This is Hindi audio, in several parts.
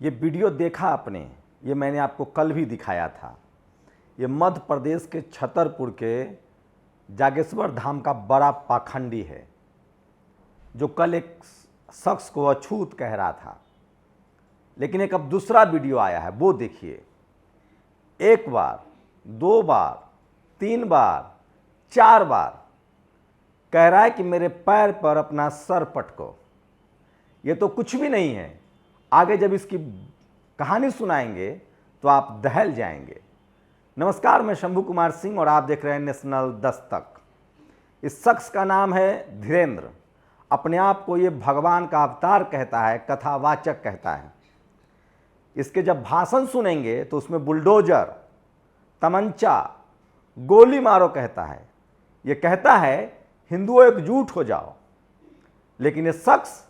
ये वीडियो देखा आपने, ये मैंने आपको कल भी दिखाया था। ये मध्य प्रदेश के छतरपुर के जागेश्वर धाम का बड़ा पाखंडी है, जो कल एक शख्स को अछूत कह रहा था। लेकिन एक अब दूसरा वीडियो आया है, वो देखिए। एक बार, दो बार, तीन बार, चार बार कह रहा है कि मेरे पैर पर अपना सर पटको। ये तो कुछ भी नहीं है, आगे जब इसकी कहानी सुनाएंगे तो आप दहल जाएंगे। नमस्कार, मैं शंभू कुमार सिंह और आप देख रहे हैं नेशनल दस्तक। इस शख्स का नाम है धीरेन्द्र। अपने आप को ये भगवान का अवतार कहता है, कथावाचक कहता है। इसके जब भाषण सुनेंगे तो उसमें बुलडोजर, तमंचा, गोली मारो कहता है। ये कहता है हिंदुओं एकजुट हो जाओ। लेकिन ये शख्स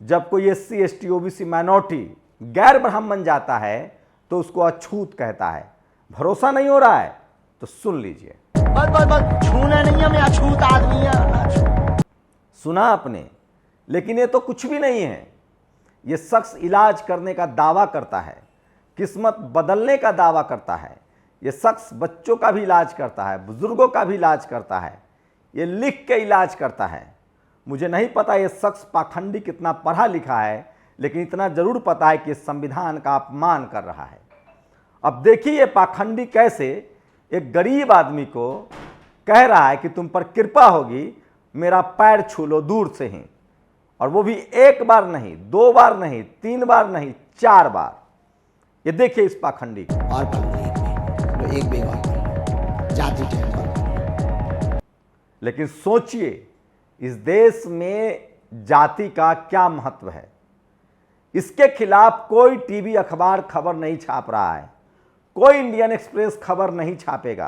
जब कोई SC ST OBC माइनॉरिटी गैर ब्राह्मण जाता है तो उसको अछूत कहता है। भरोसा नहीं हो रहा है तो सुन लीजिए। बस छूना नहीं है, मैं अछूत आदमी है। सुना आपने, लेकिन ये तो कुछ भी नहीं है। ये शख्स इलाज करने का दावा करता है, किस्मत बदलने का दावा करता है। ये शख्स बच्चों का भी इलाज करता है, बुजुर्गों का भी इलाज करता है। ये लिख के इलाज करता है। मुझे नहीं पता ये शख्स पाखंडी कितना पढ़ा लिखा है, लेकिन इतना जरूर पता है कि संविधान का अपमान कर रहा है। अब देखिए ये पाखंडी कैसे एक गरीब आदमी को कह रहा है कि तुम पर कृपा होगी, मेरा पैर छू लो दूर से ही। और वो भी एक बार नहीं, दो बार नहीं, तीन बार नहीं, चार बार। ये देखिए इस पाखंडी को। और एक बेवा जाति ठहरा। लेकिन सोचिए इस देश में जाति का क्या महत्व है। इसके खिलाफ कोई टीवी अखबार खबर नहीं छाप रहा है, कोई इंडियन एक्सप्रेस खबर नहीं छापेगा,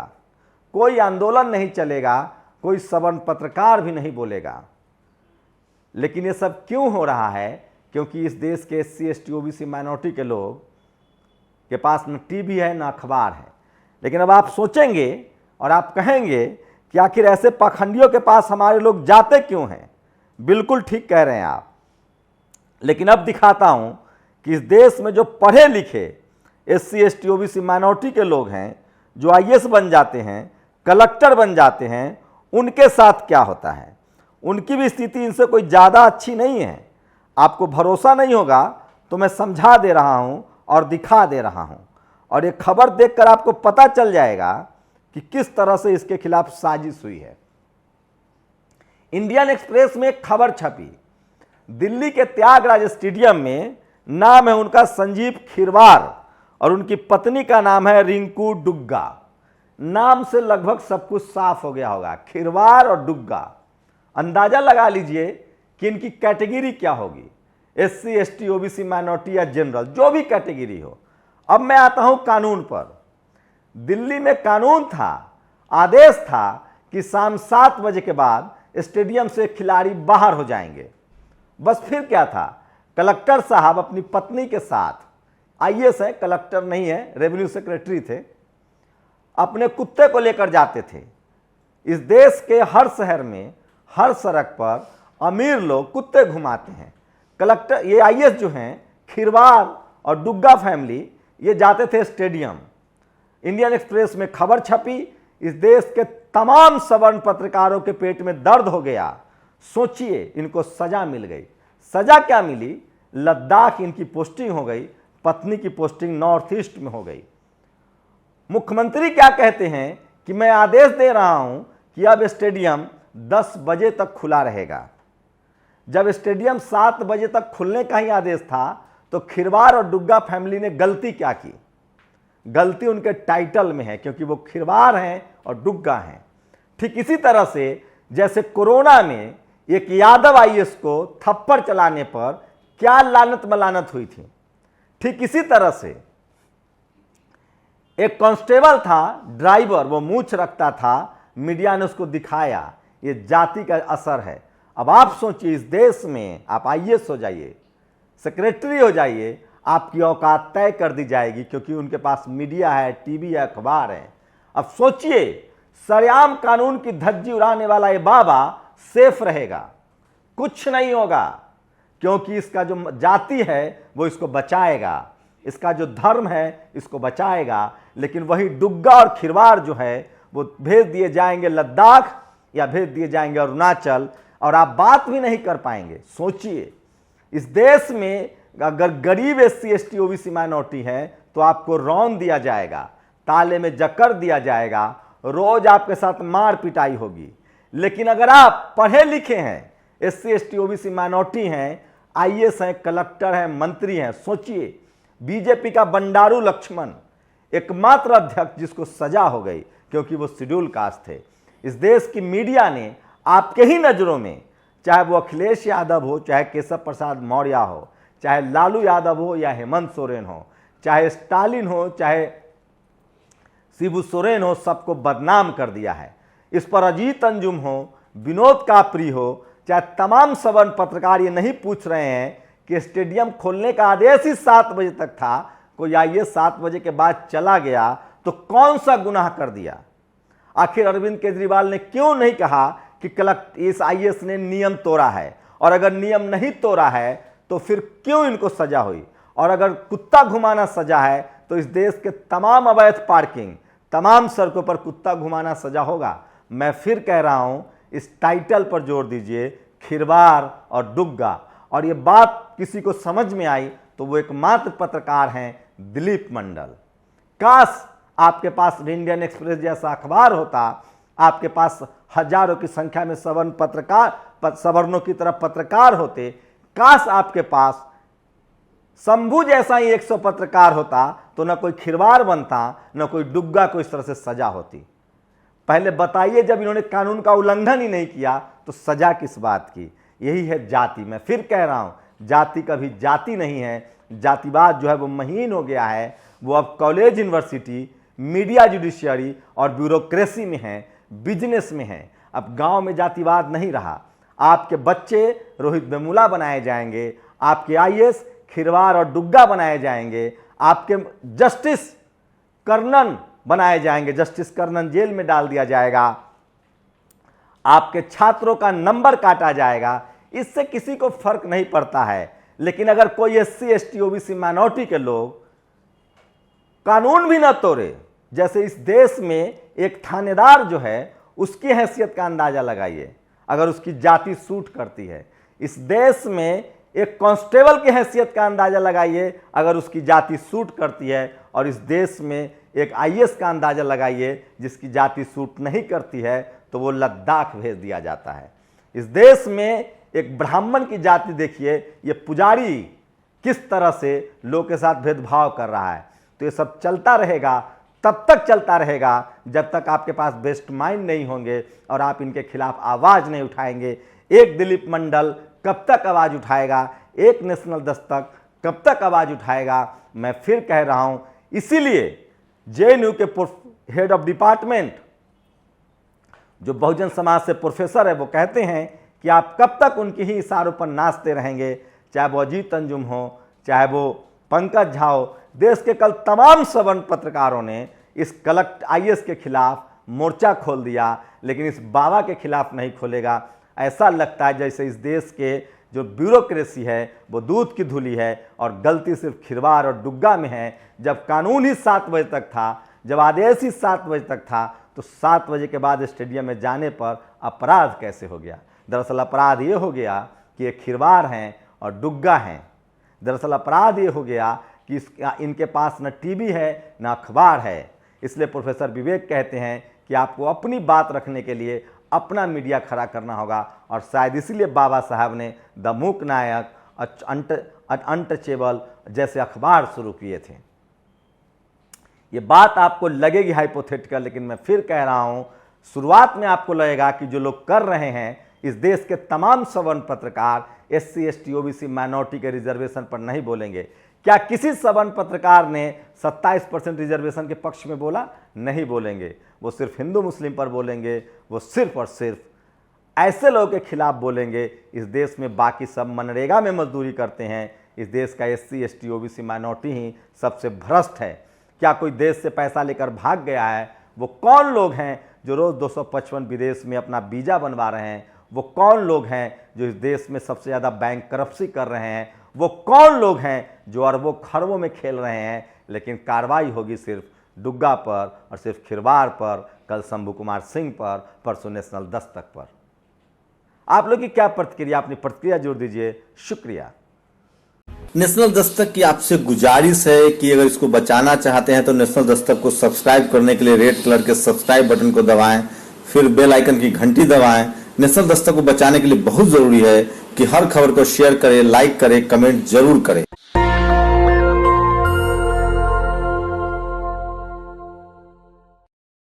कोई आंदोलन नहीं चलेगा, कोई सवर्ण पत्रकार भी नहीं बोलेगा। लेकिन ये सब क्यों हो रहा है? क्योंकि इस देश के SC ST OBC माइनॉरिटी के लोग के पास न टीवी है न अखबार है। लेकिन अब आप सोचेंगे और आप कहेंगे कि आखिर ऐसे पाखंडियों के पास हमारे लोग जाते क्यों हैं? बिल्कुल ठीक कह रहे हैं आप। लेकिन अब दिखाता हूं कि इस देश में जो पढ़े लिखे SC ST OBC माइनॉरिटी के लोग हैं, जो IAS बन जाते हैं, कलेक्टर बन जाते हैं, उनके साथ क्या होता है। उनकी भी स्थिति इनसे कोई ज़्यादा अच्छी नहीं है। आपको भरोसा नहीं होगा तो मैं समझा दे रहा हूं और दिखा दे रहा हूं, और ये खबर देखकर आपको पता चल जाएगा कि किस तरह से इसके खिलाफ साजिश हुई है। इंडियन एक्सप्रेस में एक खबर छपी, दिल्ली के त्यागराज स्टेडियम में, नाम है उनका संजीव खिरवार और उनकी पत्नी का नाम है रिंकू डुग्गा। नाम से लगभग सब कुछ साफ हो गया होगा, खिरवार और डुग्गा। अंदाजा लगा लीजिए कि इनकी कैटेगरी क्या होगी, SC ST OBC माइनॉरिटी या जनरल, जो भी कैटेगरी हो। अब मैं आता हूं कानून पर। दिल्ली में कानून था, आदेश था कि शाम 7 बजे के बाद स्टेडियम से खिलाड़ी बाहर हो जाएंगे। बस फिर क्या था, कलेक्टर साहब अपनी पत्नी के साथ, IAS है, कलेक्टर नहीं है, रेवेन्यू सेक्रेटरी थे, अपने कुत्ते को लेकर जाते थे। इस देश के हर शहर में, हर सड़क पर अमीर लोग कुत्ते घुमाते हैं। कलेक्टर, ये IAS जो हैं, खिरवार और डुग्गा फैमिली, ये जाते थे स्टेडियम। इंडियन एक्सप्रेस में खबर छपी, इस देश के तमाम सवर्ण पत्रकारों के पेट में दर्द हो गया। सोचिए, इनको सजा मिल गई। सजा क्या मिली? लद्दाख इनकी पोस्टिंग हो गई, पत्नी की पोस्टिंग नॉर्थ ईस्ट में हो गई। मुख्यमंत्री क्या कहते हैं कि मैं आदेश दे रहा हूं कि अब स्टेडियम 10 बजे तक खुला रहेगा। जब स्टेडियम 7 बजे तक खुलने का ही आदेश था तो खिरवार और डुग्गा फैमिली ने गलती क्या की? गलती उनके टाइटल में है, क्योंकि वो खिरवार हैं और डुग्गा हैं। ठीक इसी तरह से जैसे कोरोना में एक यादव IAS को थप्पड़ चलाने पर क्या लानत मलानत हुई थी, ठीक इसी तरह से एक कांस्टेबल था, ड्राइवर, वो मूंछ रखता था, मीडिया ने उसको दिखाया। ये जाति का असर है। अब आप सोचिए, इस देश में आप IAS हो जाइए, सेक्रेटरी हो जाइए, आपकी औकात तय कर दी जाएगी, क्योंकि उनके पास मीडिया है, टीवी है, अखबार है। अब सोचिए, सरेआम कानून की धज्जी उड़ाने वाला ये बाबा सेफ रहेगा? कुछ नहीं होगा। क्योंकि इसका जो जाति है वो इसको बचाएगा, इसका जो धर्म है इसको बचाएगा। लेकिन वही डुग्गा और खिरवार जो है वो भेज दिए जाएंगे लद्दाख या भेज दिए जाएंगे अरुणाचल, और आप बात भी नहीं कर पाएंगे। सोचिए, इस देश में अगर गरीब SC ST OBC माइनॉरिटी है तो आपको रौंद दिया जाएगा, ताले में जकड़ दिया जाएगा, रोज आपके साथ मार पिटाई होगी। लेकिन अगर आप पढ़े लिखे हैं, SC ST OBC माइनॉरिटी हैं, IAS हैं, कलेक्टर हैं, मंत्री हैं, सोचिए बीजेपी का बंडारू लक्ष्मण एकमात्र अध्यक्ष जिसको सजा हो गई क्योंकि वो शेड्यूल कास्ट थे। इस देश की मीडिया ने आपके ही नज़रों में, चाहे वो अखिलेश यादव हो, चाहे केशव प्रसाद मौर्य हो, चाहे लालू यादव हो या हेमंत सोरेन हो, चाहे स्टालिन हो, चाहे शिबू सोरेन हो, सबको बदनाम कर दिया है। इस पर अजीत अंजुम हो, विनोद कापरी हो, चाहे तमाम सवर्ण पत्रकार ये नहीं पूछ रहे हैं कि स्टेडियम खोलने का आदेश ही 7 बजे तक था, कोई आइए 7 बजे के बाद चला गया तो कौन सा गुनाह कर दिया। आखिर अरविंद केजरीवाल ने क्यों नहीं कहा कि इस IAS ने नियम तोड़ा है, और अगर नियम नहीं तोड़ा है तो फिर क्यों इनको सजा हुई, और अगर कुत्ता घुमाना सजा है तो इस देश के तमाम अवैध पार्किंग, तमाम सड़कों पर कुत्ता घुमाना सजा होगा। मैं फिर कह रहा हूं, इस टाइटल पर जोर दीजिए, खिरवार और डुग्गा, और ये बात किसी को समझ में आई तो वो एकमात्र पत्रकार हैं दिलीप मंडल। काश आपके पास इंडियन एक्सप्रेस जैसा अखबार होता, आपके पास हजारों की संख्या में सवर्ण पत्रकार, सवर्णों की तरफ पत्रकार होते, काश आपके पास शंभू जैसा ही 100 पत्रकार होता तो न कोई खिरवार बनता, न कोई डुग्गा को इस तरह से सजा होती। पहले बताइए, जब इन्होंने कानून का उल्लंघन ही नहीं किया तो सजा किस बात की। यही है जाति। मैं फिर कह रहा हूं, जाति कभी जाति नहीं है। जातिवाद जो है वो महीन हो गया है, वो अब कॉलेज, यूनिवर्सिटी, मीडिया, जुडिशियरी और ब्यूरोक्रेसी में है, बिजनेस में है। अब गांव में जातिवाद नहीं रहा। आपके बच्चे रोहित वेमुला बनाए जाएंगे, आपके IAS खिरवार और डुग्गा बनाए जाएंगे, आपके जस्टिस कर्नन बनाए जाएंगे, जस्टिस कर्नन जेल में डाल दिया जाएगा, आपके छात्रों का नंबर काटा जाएगा। इससे किसी को फर्क नहीं पड़ता है। लेकिन अगर कोई SC ST OBC माइनॉरिटी के लोग कानून भी न तोड़े, जैसे इस देश में एक थानेदार जो है उसकी हैसियत का अंदाजा लगाइए, अगर उसकी जाति सूट करती है। इस देश में एक कांस्टेबल की हैसियत का अंदाजा लगाइए अगर उसकी जाति सूट करती है, और इस देश में एक IAS का अंदाजा लगाइए जिसकी जाति सूट नहीं करती है तो वो लद्दाख भेज दिया जाता है। इस देश में एक ब्राह्मण की जाति देखिए, ये पुजारी किस तरह से लोग के साथ भेदभाव कर रहा है। तो ये सब चलता रहेगा, तब तक चलता रहेगा जब तक आपके पास बेस्ट माइंड नहीं होंगे और आप इनके खिलाफ आवाज़ नहीं उठाएंगे। एक दिलीप मंडल कब तक आवाज़ उठाएगा, एक नेशनल दस्तक कब तक आवाज़ उठाएगा। मैं फिर कह रहा हूं, इसीलिए JNU के हेड ऑफ डिपार्टमेंट जो बहुजन समाज से प्रोफेसर है वो कहते हैं कि आप कब तक उनकी ही इशारों पर नाचते रहेंगे, चाहे वो अजीत अंजुम हो, चाहे वो पंकज झा हो। देश के कल तमाम सवर्ण पत्रकारों ने इस IAS के खिलाफ मोर्चा खोल दिया, लेकिन इस बाबा के खिलाफ नहीं खोलेगा। ऐसा लगता है जैसे इस देश के जो ब्यूरोक्रेसी है वो दूध की धुली है और गलती सिर्फ खिरवार और डुग्गा में है। जब कानून ही 7 बजे तक था, जब आदेश ही 7 बजे तक था, तो 7 बजे के बाद स्टेडियम में जाने पर अपराध कैसे हो गया। दरअसल अपराध ये हो गया कि ये खिरवार हैं और डुग्गा हैं। दरअसल अपराध ये हो गया कि इनके पास न टीवी है न अखबार है। इसलिए प्रोफेसर विवेक कहते हैं कि आपको अपनी बात रखने के लिए अपना मीडिया खड़ा करना होगा, और शायद इसीलिए बाबा साहब ने द मूक नायक, अनटचेबल जैसे अखबार शुरू किए थे। ये बात आपको लगेगी हाइपोथेटिकल, लेकिन मैं फिर कह रहा हूं, शुरुआत में आपको लगेगा कि जो लोग कर रहे हैं, इस देश के तमाम सवर्ण पत्रकार SC ST OBC माइनॉरिटी के रिजर्वेशन पर नहीं बोलेंगे। क्या किसी सवर्ण पत्रकार ने 27% रिजर्वेशन के पक्ष में बोला? नहीं बोलेंगे। वो सिर्फ हिंदू मुस्लिम पर बोलेंगे, वो सिर्फ और सिर्फ ऐसे लोगों के खिलाफ बोलेंगे। इस देश में बाकी सब मनरेगा में मजदूरी करते हैं, इस देश का SC ST OBC माइनॉरिटी ही सबसे भ्रष्ट है। क्या कोई देश से पैसा लेकर भाग गया है? वो कौन लोग हैं जो रोज़ 255 विदेश में अपना वीज़ा बनवा रहे हैं? वो कौन लोग हैं जो इस देश में सबसे ज़्यादा बैंक करप्सी कर रहे हैं, वो कौन लोग हैं जो अरबों खरबों में खेल रहे हैं। लेकिन कार्रवाई होगी सिर्फ डुग्गा पर और सिर्फ खिरवार पर, कल शंभू कुमार सिंह पर, परसों नेशनल दस्तक पर। आप लोग की क्या प्रतिक्रिया, अपनी प्रतिक्रिया जोड़ दीजिए। शुक्रिया। नेशनल दस्तक की आपसे गुजारिश है कि अगर इसको बचाना चाहते हैं तो नेशनल दस्तक को सब्सक्राइब करने के लिए रेड कलर के सब्सक्राइब बटन को दबाएं, फिर बेल आइकन की घंटी दबाएं। नेशनल दस्तक को बचाने के लिए बहुत जरूरी है कि हर खबर को शेयर करें, लाइक करें, कमेंट जरूर करें।